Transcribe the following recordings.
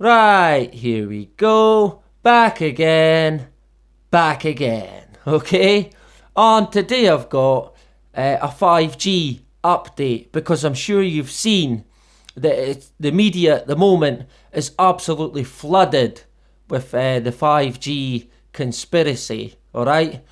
Right, here we go. Back again. Okay? And today I've got a 5G update because I'm sure you've seen that the media at the moment is absolutely flooded with the 5G conspiracy, alright?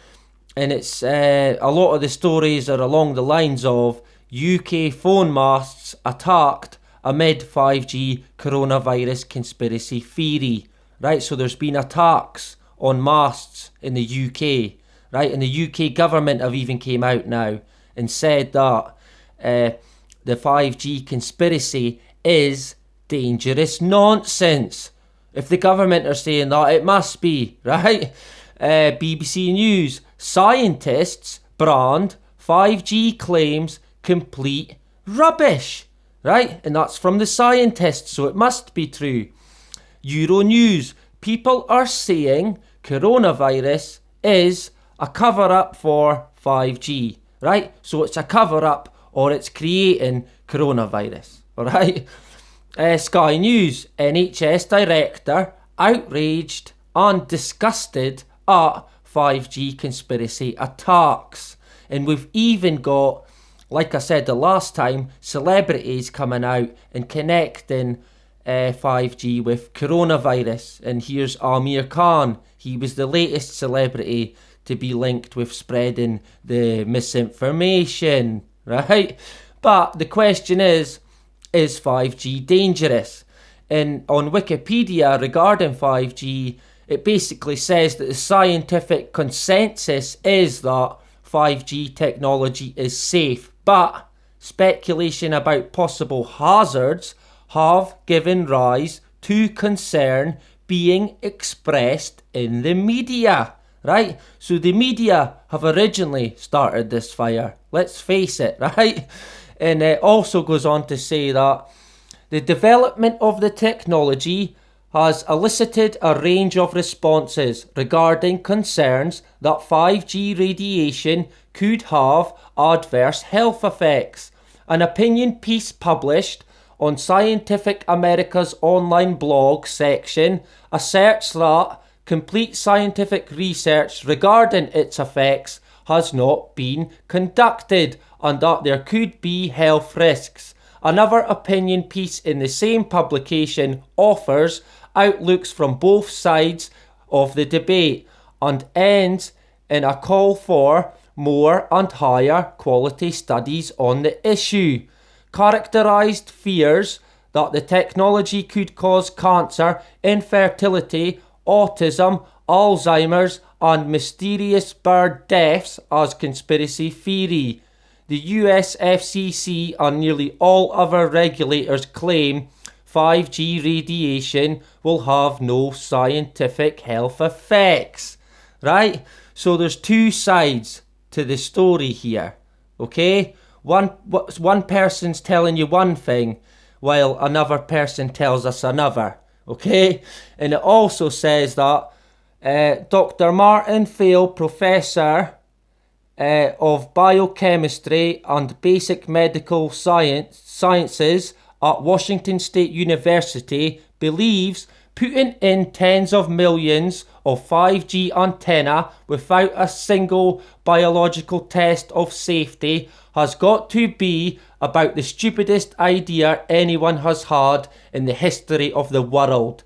And it's a lot of the stories are along the lines of UK phone masts attacked amid 5G coronavirus conspiracy theory, right? So there's been attacks on masts in the UK, right? And the UK government have even came out now and said that the 5G conspiracy is dangerous nonsense. If the government are saying that, it must be, right? BBC News, scientists brand 5G claims complete rubbish, right? And that's from the scientists, so it must be true. Euronews, people are saying coronavirus is a cover-up for 5G, right? So it's a cover-up or it's creating coronavirus, alright? Sky News, NHS director outraged and disgusted at 5G conspiracy attacks. And we've even got, like I said the last time, celebrities coming out and connecting 5G with coronavirus. And here's Amir Khan. He was the latest celebrity to be linked with spreading the misinformation, right? But the question is 5G dangerous? And on Wikipedia regarding 5G, it basically says that the scientific consensus is that 5G technology is safe, but speculation about possible hazards have given rise to concern being expressed in the media, right? So the media have originally started this fire, let's face it, right? And it also goes on to say that the development of the technology has elicited a range of responses regarding concerns that 5G radiation could have adverse health effects. An opinion piece published on Scientific America's online blog section asserts that complete scientific research regarding its effects has not been conducted and that there could be health risks. Another opinion piece in the same publication offers outlooks from both sides of the debate and ends in a call for more and higher quality studies on the issue. Characterised fears that the technology could cause cancer, infertility, autism, Alzheimer's and mysterious bird deaths as conspiracy theory. The US FCC and nearly all other regulators claim 5G radiation will have no scientific health effects, right? So there's two sides to the story here, okay? One person's telling you one thing while another person tells us another, okay? And it also says that Dr. Martin Fail, professor of biochemistry and basic medical sciences at Washington State University, believes putting in tens of millions of 5G antenna without a single biological test of safety has got to be about the stupidest idea anyone has had in the history of the world.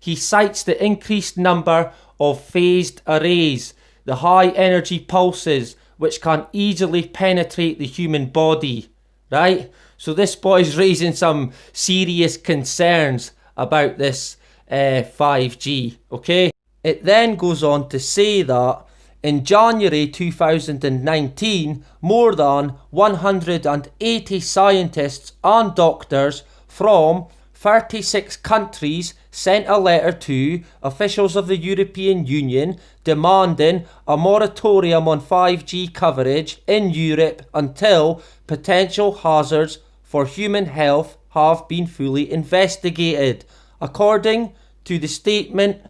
He cites the increased number of phased arrays, the high energy pulses which can easily penetrate the human body, right? So this boy's raising some serious concerns about this 5G, okay? It then goes on to say that in January 2019, more than 180 scientists and doctors from 36 countries sent a letter to officials of the European Union demanding a moratorium on 5G coverage in Europe until potential hazards for human health have been fully investigated. According to the statement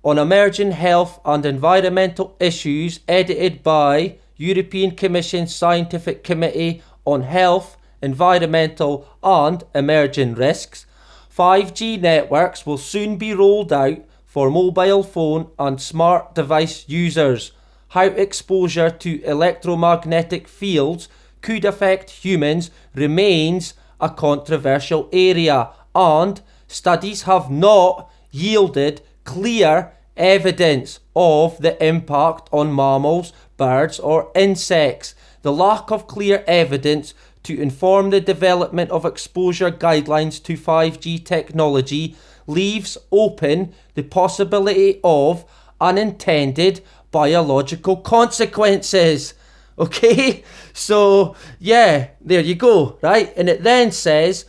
on emerging health and environmental issues edited by European Commission Scientific Committee on Health, Environmental and Emerging Risks, 5G networks will soon be rolled out for mobile phone and smart device users. How exposure to electromagnetic fields could affect humans remains a controversial area, and studies have not yielded clear evidence of the impact on mammals, birds, or insects. The lack of clear evidence to inform the development of exposure guidelines to 5G technology leaves open the possibility of unintended biological consequences. Okay, so yeah, there you go, right? And it then says,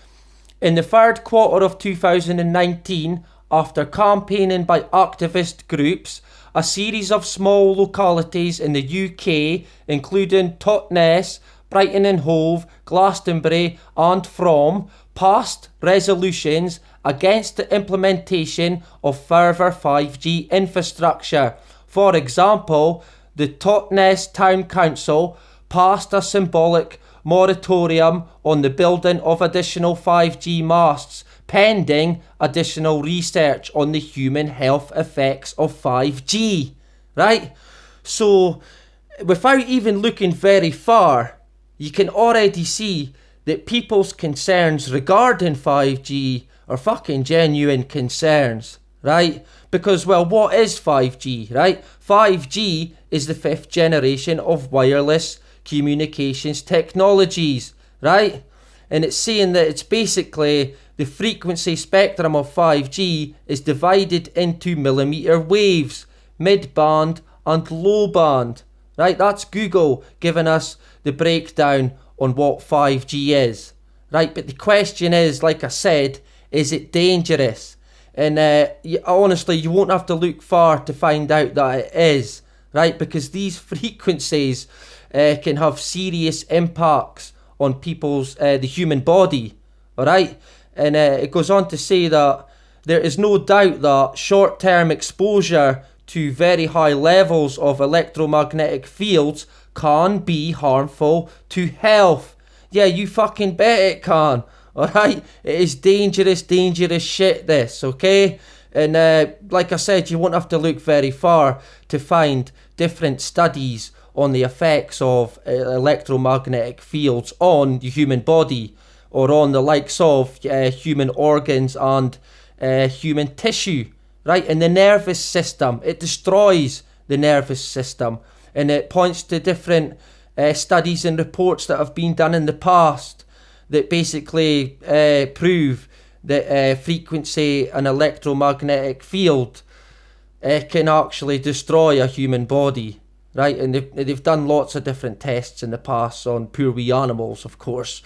in the third quarter of 2019, after campaigning by activist groups, a series of small localities in the UK, including Totnes, Brighton and Hove, Glastonbury and Frome, passed resolutions against the implementation of further 5G infrastructure. For example, the Totnes Town Council passed a symbolic moratorium on the building of additional 5G masts, pending additional research on the human health effects of 5G. Right? So, without even looking very far, you can already see that people's concerns regarding 5G are fucking genuine concerns, right? Because, well, what is 5G, right? 5G is the 5th generation of wireless communications technologies, right? And it's saying that it's basically the frequency spectrum of 5G is divided into millimeter waves, mid-band and low band, right? That's Google giving us the breakdown on what 5G is, right? But the question is, like I said, is it dangerous? And honestly, you won't have to look far to find out that it is, right? Because these frequencies can have serious impacts on people's, the human body, alright? And it goes on to say that there is no doubt that short-term exposure to very high levels of electromagnetic fields can be harmful to health. Yeah, you fucking bet it can. Alright? It is dangerous shit, this, okay? And like I said, you won't have to look very far to find different studies on the effects of electromagnetic fields on the human body, or on the likes of human organs and human tissue, right? And the nervous system, it destroys the nervous system. And it points to different studies and reports that have been done in the past that basically prove that frequency and electromagnetic field can actually destroy a human body, right? And they've done lots of different tests in the past on poor wee animals, of course,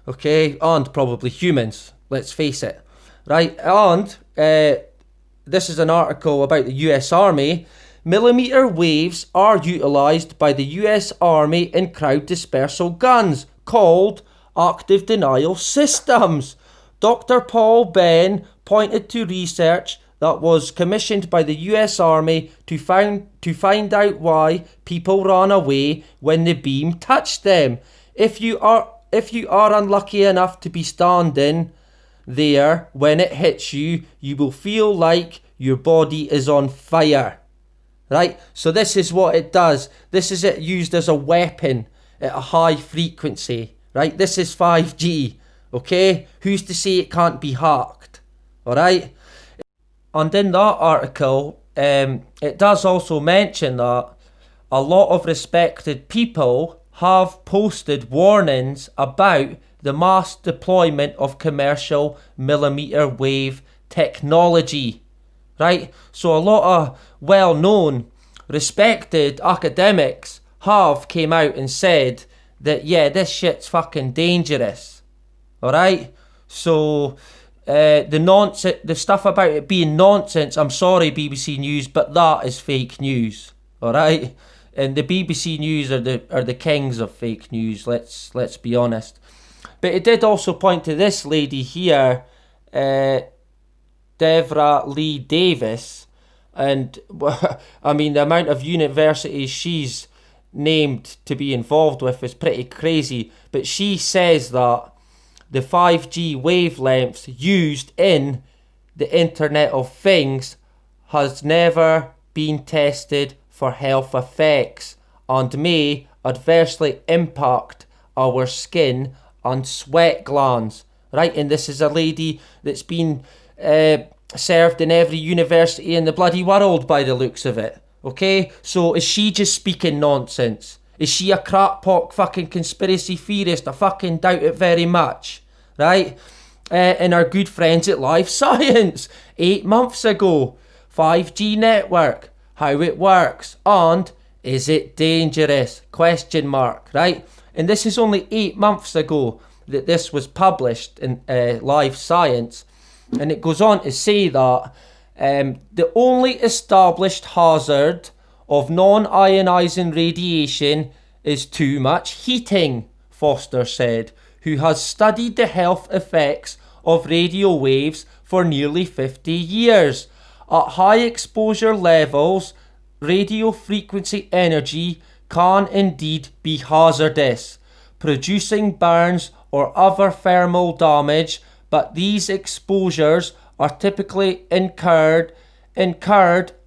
okay, and probably humans, let's face it, right? And this is an article about the US Army. Millimeter waves are utilised by the US Army in crowd dispersal guns called active denial systems. Dr. Paul Ben pointed to research that was commissioned by the US Army to find out why people ran away when the beam touched them. If you are unlucky enough to be standing there when it hits you, you will feel like your body is on fire. Right? So this is what it does. This is it used as a weapon at a high frequency. Right? This is 5G. Okay? Who's to say it can't be hacked? Alright? And in that article, it does also mention that a lot of respected people have posted warnings about the mass deployment of commercial millimeter wave technology. Right? So a lot of well-known, respected academics have came out and said that, yeah, this shit's fucking dangerous. Alright? So the stuff about it being nonsense, I'm sorry BBC News, but that is fake news. Alright? And the BBC News are the kings of fake news, let's be honest. But it did also point to this lady here, Devra Lee Davis, and I mean the amount of universities she's named to be involved with is pretty crazy, but she says that the 5G wavelengths used in the Internet of Things has never been tested for health effects and may adversely impact our skin and sweat glands. Right, and this is a lady that's been served in every university in the bloody world by the looks of it. Okay, so is she just speaking nonsense? Is she a crackpot fucking conspiracy theorist? I fucking doubt it very much, right? And our good friends at Live Science, 8 months ago, 5G network, how it works, and is it dangerous? Question mark, right? And this is only 8 months ago that this was published in Live Science, and it goes on to say that the only established hazard of non-ionising radiation is too much heating, Foster said, who has studied the health effects of radio waves for nearly 50 years. At high exposure levels, radio frequency energy can indeed be hazardous, producing burns or other thermal damage, but these exposures are typically incurred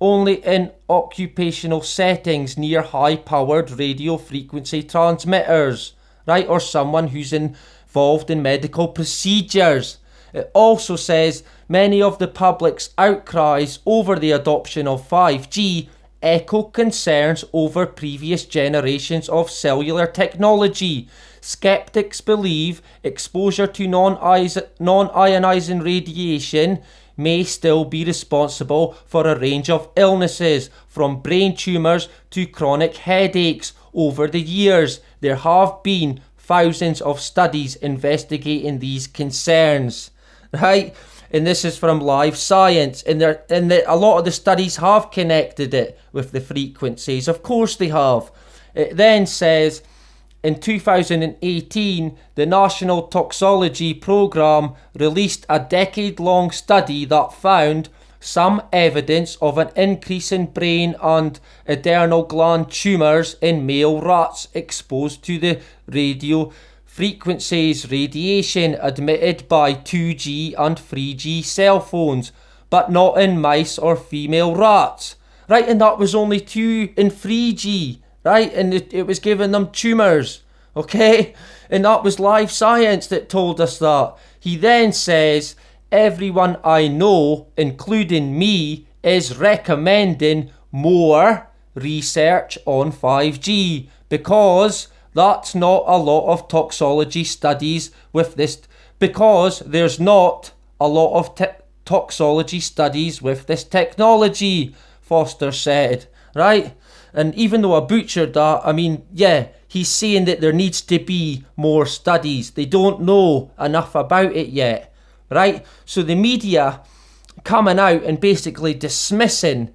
only in occupational settings near high-powered radio frequency transmitters, right, or someone who's involved in medical procedures. It also says many of the public's outcries over the adoption of 5G echo concerns over previous generations of cellular technology. Skeptics believe exposure to non-ionising radiation may still be responsible for a range of illnesses, from brain tumours to chronic headaches. Over the years, there have been thousands of studies investigating these concerns, right? And this is from Live Science, and a lot of the studies have connected it with the frequencies. Of course they have. It then says, in 2018, the National Toxicology Programme released a decade-long study that found some evidence of an increase in brain and adrenal gland tumours in male rats exposed to the radio frequencies radiation emitted by 2G and 3G cell phones, but not in mice or female rats. Right, and that was only 2 and 3G. Right, and it was giving them tumours, okay? And that was Live Science that told us that. He then says, everyone I know, including me, is recommending more research on 5G because that's not a lot of toxicology studies with this, because there's not a lot of toxicology studies with this technology, Foster said, right? And even though I butchered that, I mean, yeah, he's saying that there needs to be more studies. They don't know enough about it yet, right? So the media coming out and basically dismissing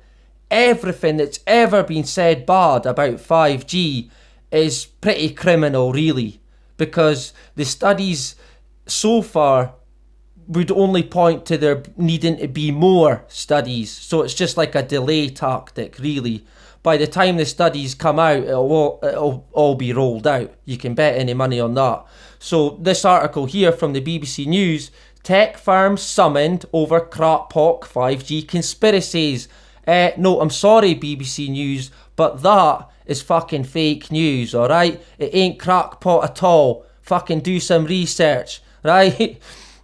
everything that's ever been said bad about 5G is pretty criminal, really, because the studies so far would only point to there needing to be more studies. So it's just like a delay tactic, really. By the time the studies come out, it'll all be rolled out. You can bet any money on that. So this article here from the BBC News, tech firms summoned over crackpot 5G conspiracies. No, I'm sorry BBC News, but that is fucking fake news, alright? It ain't crackpot at all. Fucking do some research, right?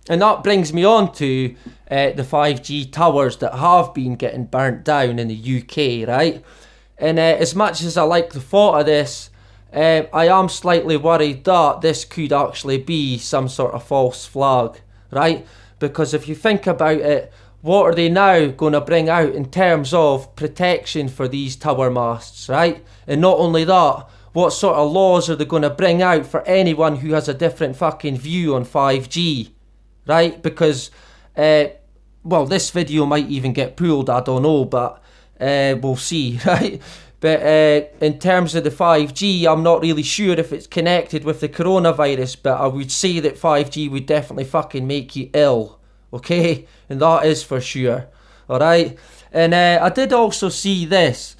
And that brings me on to the 5G towers that have been getting burnt down in the UK, right? And as much as I like the thought of this, I am slightly worried that this could actually be some sort of false flag, right? Because if you think about it, what are they now going to bring out in terms of protection for these tower masts, right? And not only that, what sort of laws are they going to bring out for anyone who has a different fucking view on 5G, right? Because, well, this video might even get pulled, I don't know, but we'll see, right? But in terms of the 5G, I'm not really sure if it's connected with the coronavirus, but I would say that 5G would definitely fucking make you ill, okay? And that is for sure, alright? And I did also see this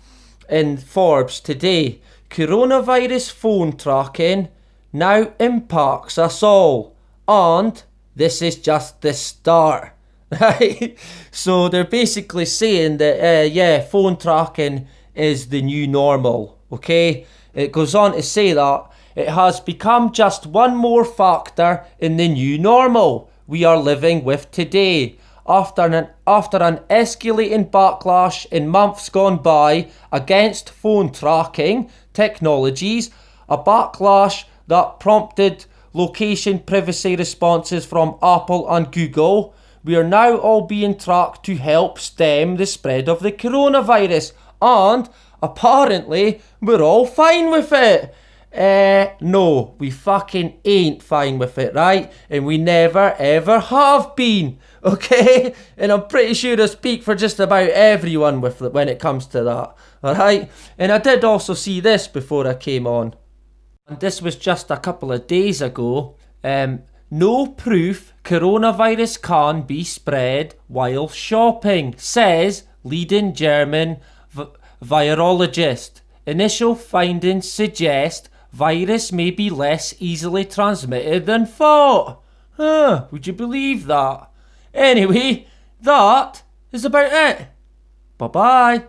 in Forbes today. Coronavirus phone tracking now impacts us all And this is just the start. Right? So they're basically saying that, phone tracking is the new normal. Okay? It goes on to say that it has become just one more factor in the new normal we are living with today. After an escalating backlash in months gone by against phone tracking technologies, a backlash that prompted location privacy responses from Apple and Google, we are now all being tracked to help stem the spread of the coronavirus, and apparently we're all fine with it. No, we fucking ain't fine with it, right? And we never ever have been, okay? And I'm pretty sure I speak for just about everyone when it comes to that, alright? And I did also see this before I came on. And this was just a couple of days ago. No proof coronavirus can be spread while shopping, says leading German virologist. Initial findings suggest virus may be less easily transmitted than thought. Would you believe that? Anyway, that is about it. Bye-bye.